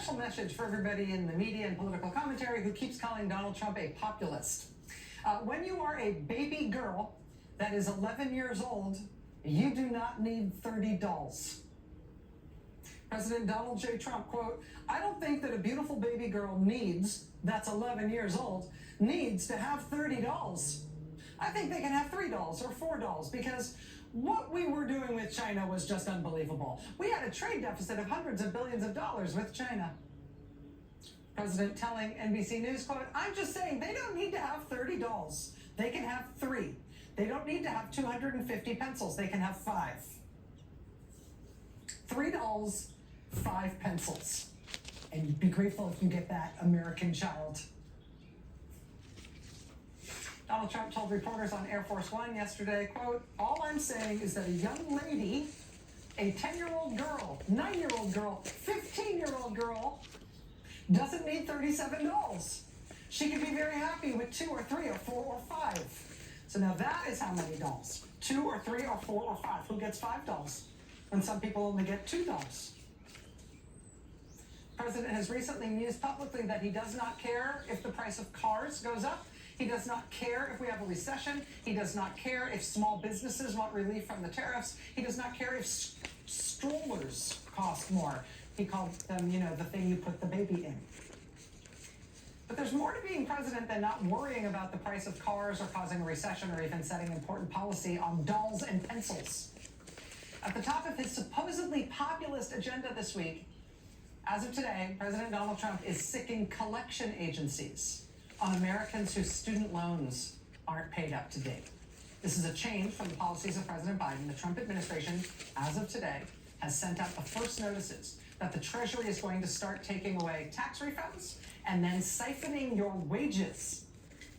special message for everybody in the media and political commentary who keeps calling Donald Trump a populist. When you are a baby girl that is 11 years old, you do not need 30 dolls. President Donald J. Trump, quote, "I don't think that a beautiful baby girl that's 11 years old, needs to have 30 dolls. I think they can have 3 dolls or 4 dolls because what we were doing with China was just unbelievable. We had a trade deficit of hundreds of billions of dollars with China." President telling NBC News, quote, "I'm just saying they don't need to have 30 dolls. They can have 3. They don't need to have 250 pencils. They can have 5. 3 dolls, 5 pencils. And be grateful if you get that, American child." Donald Trump told reporters on Air Force One yesterday, quote, "All I'm saying is that a young lady, a 10-year-old girl, 9-year-old girl, 15-year-old girl, doesn't need 37 dolls. She can be very happy with 2 or 3 or 4 or 5. So now that is how many dolls. 2 or 3 or 4 or 5. Who gets 5 dolls? When some people only get 2 dolls. The president has recently mused publicly that he does not care if the price of cars goes up. He does not care if we have a recession. He does not care if small businesses want relief from the tariffs. He does not care if strollers cost more. He called them, the thing you put the baby in. But there's more to being president than not worrying about the price of cars or causing a recession or even setting important policy on dolls and pencils. At the top of his supposedly populist agenda this week, as of today, President Donald Trump is sicking collection agencies on Americans whose student loans aren't paid up to date. This is a change from the policies of President Biden. The Trump administration, as of today, has sent out the first notices that the Treasury is going to start taking away tax refunds and then siphoning your wages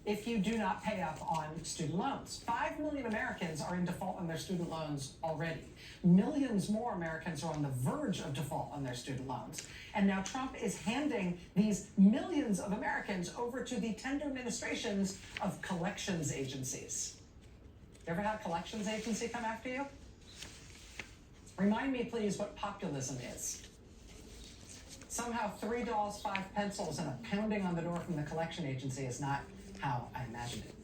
if you do not pay up on student loans. 5 million Americans are in default on their student loans already. Millions more Americans are on the verge of default on their student loans. And now Trump is handing these millions of Americans over to the tender administrations of collections agencies. You ever had a collections agency come after you? Remind me, please, what populism is. Somehow 3 dolls, 5 pencils, and a pounding on the door from the collection agency is not how I imagined it.